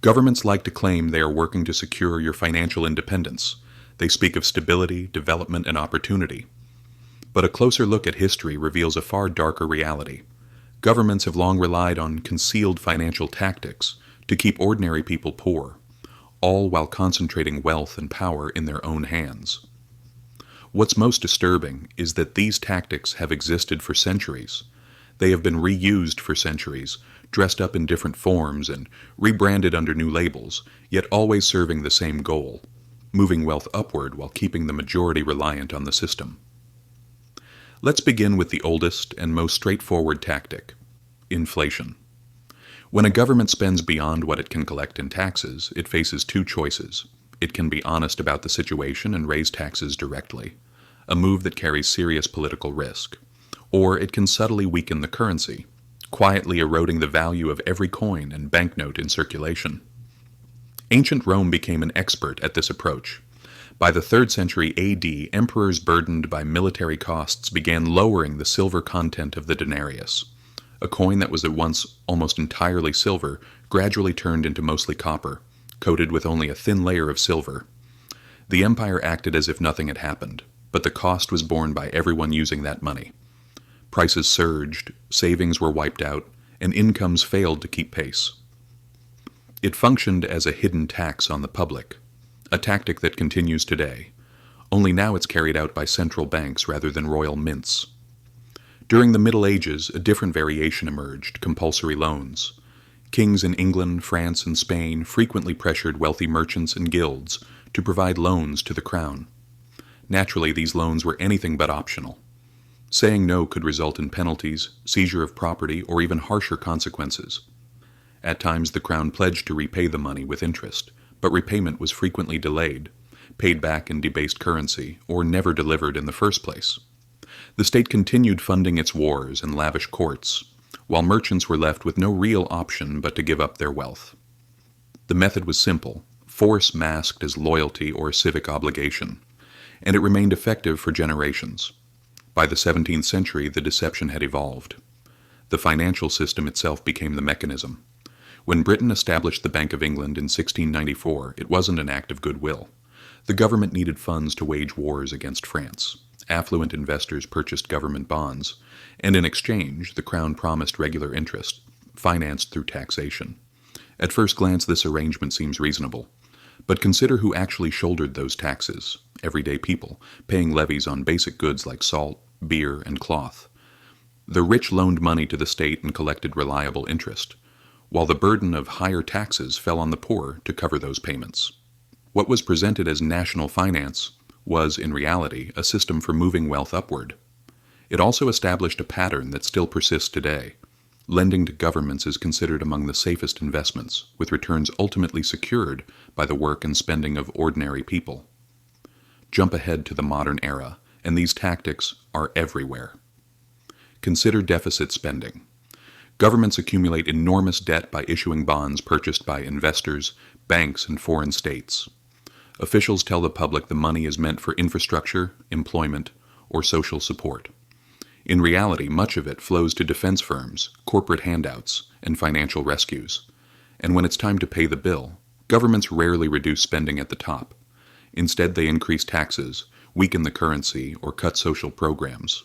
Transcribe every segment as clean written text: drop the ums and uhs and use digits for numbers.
Governments like to claim they are working to secure your financial independence. They speak of stability, development, and opportunity. But a closer look at history reveals a far darker reality. Governments have long relied on concealed financial tactics to keep ordinary people poor, all while concentrating wealth and power in their own hands. What's most disturbing is that these tactics have existed for centuries. They have been reused for centuries, dressed up in different forms and rebranded under new labels, yet always serving the same goal: moving wealth upward while keeping the majority reliant on the system. Let's begin with the oldest and most straightforward tactic: inflation. When a government spends beyond what it can collect in taxes, it faces two choices. It can be honest about the situation and raise taxes directly, a move that carries serious political risk. Or it can subtly weaken the currency, quietly eroding the value of every coin and banknote in circulation. Ancient Rome became an expert at this approach. By the 3rd century AD, emperors burdened by military costs began lowering the silver content of the denarius. A coin that was at once almost entirely silver gradually turned into mostly copper, coated with only a thin layer of silver. The empire acted as if nothing had happened, but the cost was borne by everyone using that money. Prices surged, savings were wiped out, and incomes failed to keep pace. It functioned as a hidden tax on the public, a tactic that continues today, only now it's carried out by central banks rather than royal mints. During the Middle Ages, a different variation emerged: compulsory loans. Kings in England, France, and Spain frequently pressured wealthy merchants and guilds to provide loans to the crown. Naturally, these loans were anything but optional. Saying no could result in penalties, seizure of property, or even harsher consequences. At times, the crown pledged to repay the money with interest, but repayment was frequently delayed, paid back in debased currency, or never delivered in the first place. The state continued funding its wars and lavish courts, while merchants were left with no real option but to give up their wealth. The method was simple: force masked as loyalty or civic obligation, and it remained effective for generations. By the 17th century, the deception had evolved. The financial system itself became the mechanism. When Britain established the Bank of England in 1694, it wasn't an act of goodwill. The government needed funds to wage wars against France. Affluent investors purchased government bonds, and in exchange, the crown promised regular interest, financed through taxation. At first glance, this arrangement seems reasonable. But consider who actually shouldered those taxes: everyday people, paying levies on basic goods like salt, beer, and cloth. The rich loaned money to the state and collected reliable interest, while the burden of higher taxes fell on the poor to cover those payments. What was presented as national finance was, in reality, a system for moving wealth upward. It also established a pattern that still persists today. Lending to governments is considered among the safest investments, with returns ultimately secured by the work and spending of ordinary people. Jump ahead to the modern era, and these tactics are everywhere. Consider deficit spending. Governments accumulate enormous debt by issuing bonds purchased by investors, banks, and foreign states. Officials tell the public the money is meant for infrastructure, employment, or social support. In reality, much of it flows to defense firms, corporate handouts, and financial rescues. And when it's time to pay the bill, governments rarely reduce spending at the top. Instead, they increase taxes, weaken the currency, or cut social programs.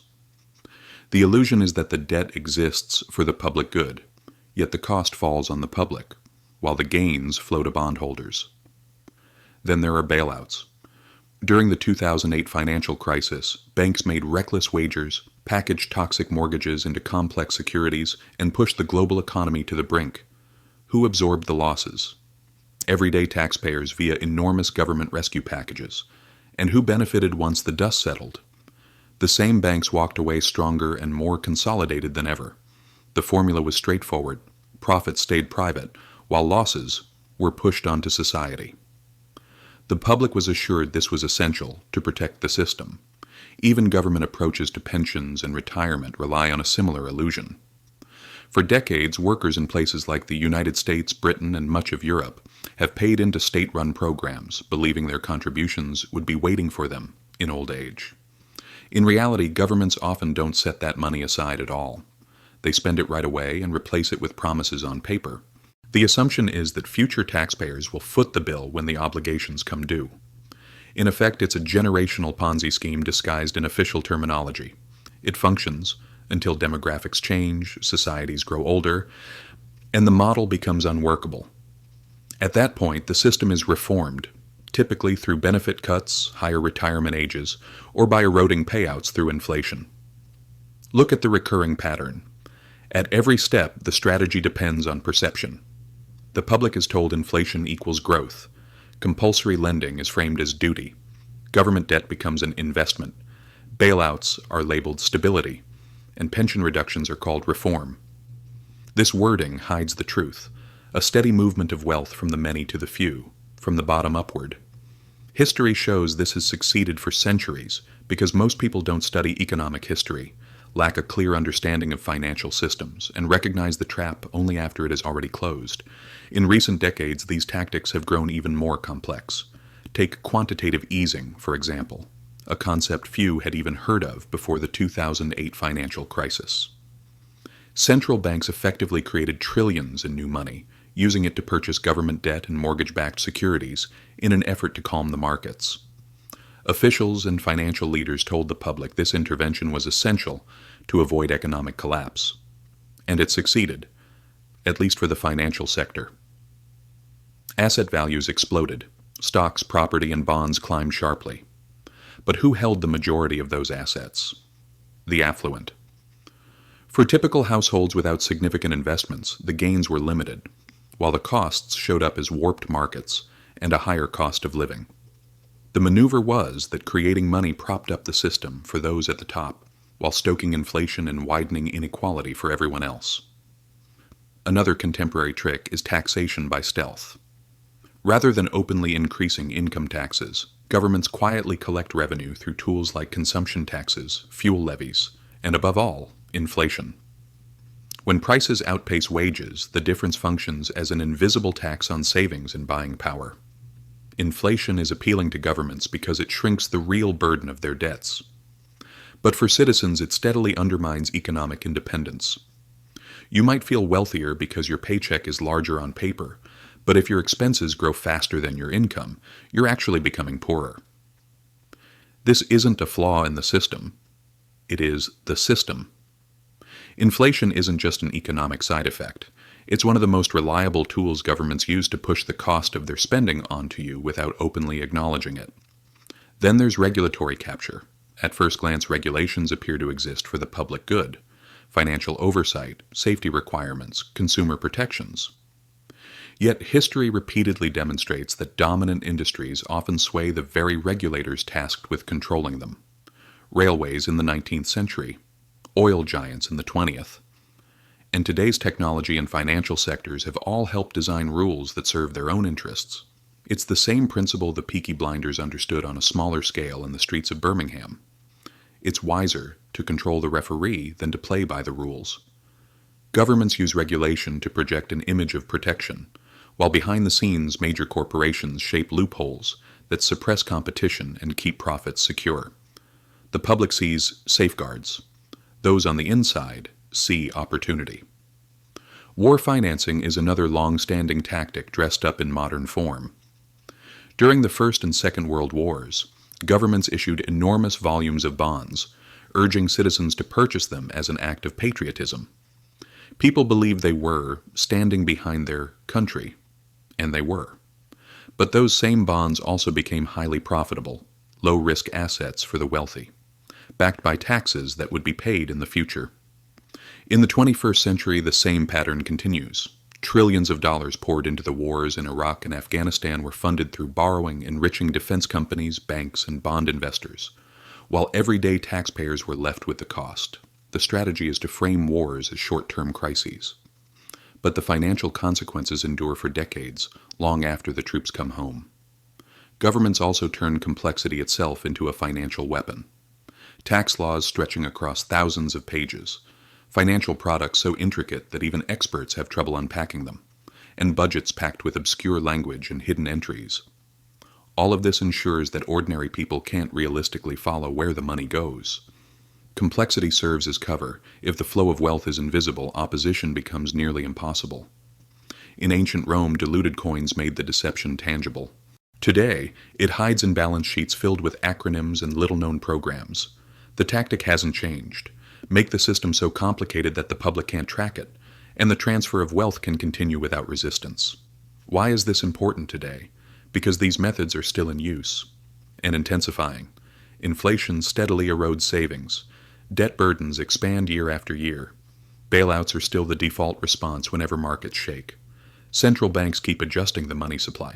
The illusion is that the debt exists for the public good, yet the cost falls on the public, while the gains flow to bondholders. Then there are bailouts. During the 2008 financial crisis, banks made reckless wagers, packaged toxic mortgages into complex securities, and pushed the global economy to the brink. Who absorbed the losses? Everyday taxpayers via enormous government rescue packages. And who benefited once the dust settled? The same banks walked away stronger and more consolidated than ever. The formula was straightforward: profits stayed private, while losses were pushed onto society. The public was assured this was essential to protect the system. Even government approaches to pensions and retirement rely on a similar illusion. For decades, workers in places like the United States, Britain, and much of Europe have paid into state-run programs, believing their contributions would be waiting for them in old age. In reality, governments often don't set that money aside at all. They spend it right away and replace it with promises on paper. The assumption is that future taxpayers will foot the bill when the obligations come due. In effect, it's a generational Ponzi scheme disguised in official terminology. It functions until demographics change, societies grow older, and the model becomes unworkable. At that point, the system is reformed, typically through benefit cuts, higher retirement ages, or by eroding payouts through inflation. Look at the recurring pattern. At every step, the strategy depends on perception. The public is told inflation equals growth. Compulsory lending is framed as duty. Government debt becomes an investment. Bailouts are labeled stability, and pension reductions are called reform. This wording hides the truth, a steady movement of wealth from the many to the few, from the bottom upward. History shows this has succeeded for centuries because most people don't study economic history, lack a clear understanding of financial systems, and recognize the trap only after it is already closed. In recent decades, these tactics have grown even more complex. Take quantitative easing, for example, a concept few had even heard of before the 2008 financial crisis. Central banks effectively created trillions in new money, using it to purchase government debt and mortgage-backed securities in an effort to calm the markets. Officials and financial leaders told the public this intervention was essential to avoid economic collapse. And it succeeded, at least for the financial sector. Asset values exploded. Stocks, property, and bonds climbed sharply. But who held the majority of those assets? The affluent. For typical households without significant investments, the gains were limited, while the costs showed up as warped markets and a higher cost of living. The maneuver was that creating money propped up the system for those at the top, while stoking inflation and widening inequality for everyone else. Another contemporary trick is taxation by stealth. Rather than openly increasing income taxes, governments quietly collect revenue through tools like consumption taxes, fuel levies, and above all, inflation. When prices outpace wages, the difference functions as an invisible tax on savings and buying power. Inflation is appealing to governments because it shrinks the real burden of their debts. But for citizens, it steadily undermines economic independence. You might feel wealthier because your paycheck is larger on paper, but if your expenses grow faster than your income, you're actually becoming poorer. This isn't a flaw in the system. It is the system. Inflation isn't just an economic side effect. It's one of the most reliable tools governments use to push the cost of their spending onto you without openly acknowledging it. Then there's regulatory capture. At first glance, regulations appear to exist for the public good. Financial oversight, safety requirements, consumer protections. Yet history repeatedly demonstrates that dominant industries often sway the very regulators tasked with controlling them. Railways in the 19th century, oil giants in the 20th, and today's technology and financial sectors have all helped design rules that serve their own interests. It's the same principle the Peaky Blinders understood on a smaller scale in the streets of Birmingham. It's wiser to control the referee than to play by the rules. Governments use regulation to project an image of protection, while behind the scenes major corporations shape loopholes that suppress competition and keep profits secure. The public sees safeguards. Those on the inside see opportunity. War financing is another long-standing tactic dressed up in modern form. During the First and Second World Wars, governments issued enormous volumes of bonds, urging citizens to purchase them as an act of patriotism. People believed they were standing behind their country, and they were. But those same bonds also became highly profitable, low-risk assets for the wealthy, backed by taxes that would be paid in the future. In the 21st century, the same pattern continues. Trillions of dollars poured into the wars in Iraq and Afghanistan were funded through borrowing, enriching defense companies, banks, and bond investors, while everyday taxpayers were left with the cost. The strategy is to frame wars as short-term crises. But the financial consequences endure for decades, long after the troops come home. Governments also turn complexity itself into a financial weapon. Tax laws stretching across thousands of pages, financial products so intricate that even experts have trouble unpacking them, and budgets packed with obscure language and hidden entries. All of this ensures that ordinary people can't realistically follow where the money goes. Complexity serves as cover. If the flow of wealth is invisible, opposition becomes nearly impossible. In ancient Rome, diluted coins made the deception tangible. Today, it hides in balance sheets filled with acronyms and little-known programs. The tactic hasn't changed. Make the system so complicated that the public can't track it, and the transfer of wealth can continue without resistance. Why is this important today? Because these methods are still in use and intensifying. Inflation steadily erodes savings. Debt burdens expand year after year. Bailouts are still the default response whenever markets shake. Central banks keep adjusting the money supply,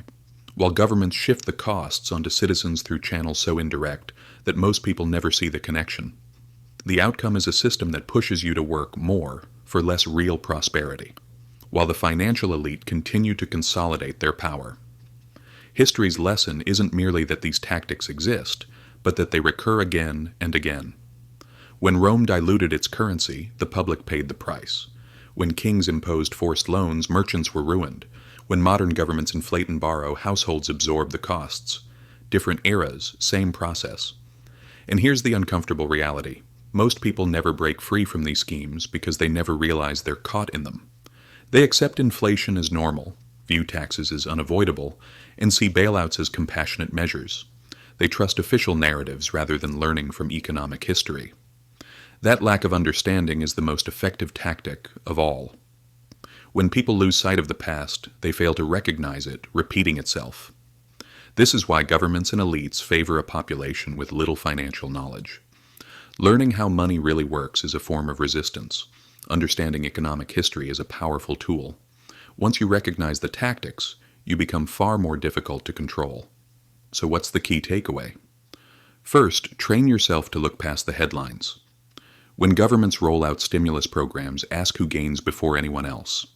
while governments shift the costs onto citizens through channels so indirect that most people never see the connection. The outcome is a system that pushes you to work more for less real prosperity, while the financial elite continue to consolidate their power. History's lesson isn't merely that these tactics exist, but that they recur again and again. When Rome diluted its currency, the public paid the price. When kings imposed forced loans, merchants were ruined. When modern governments inflate and borrow, households absorb the costs. Different eras, same process. And here's the uncomfortable reality. Most people never break free from these schemes because they never realize they're caught in them. They accept inflation as normal, view taxes as unavoidable, and see bailouts as compassionate measures. They trust official narratives rather than learning from economic history. That lack of understanding is the most effective tactic of all. When people lose sight of the past, they fail to recognize it repeating itself. This is why governments and elites favor a population with little financial knowledge. Learning how money really works is a form of resistance. Understanding economic history is a powerful tool. Once you recognize the tactics, you become far more difficult to control. So what's the key takeaway? First, train yourself to look past the headlines. When governments roll out stimulus programs, ask who gains before anyone else.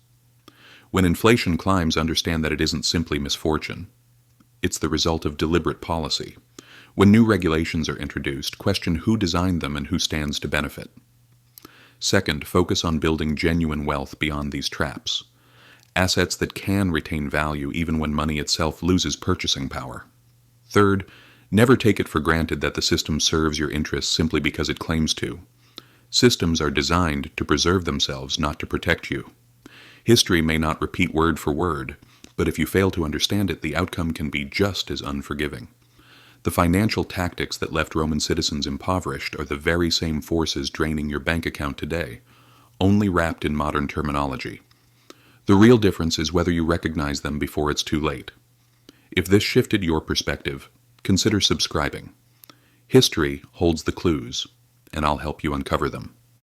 When inflation climbs, understand that it isn't simply misfortune. It's the result of deliberate policy. When new regulations are introduced, question who designed them and who stands to benefit. Second, focus on building genuine wealth beyond these traps. Assets that can retain value even when money itself loses purchasing power. Third, never take it for granted that the system serves your interests simply because it claims to. Systems are designed to preserve themselves, not to protect you. History may not repeat word for word, but if you fail to understand it, the outcome can be just as unforgiving. The financial tactics that left Roman citizens impoverished are the very same forces draining your bank account today, only wrapped in modern terminology. The real difference is whether you recognize them before it's too late. If this shifted your perspective, consider subscribing. History holds the clues, and I'll help you uncover them.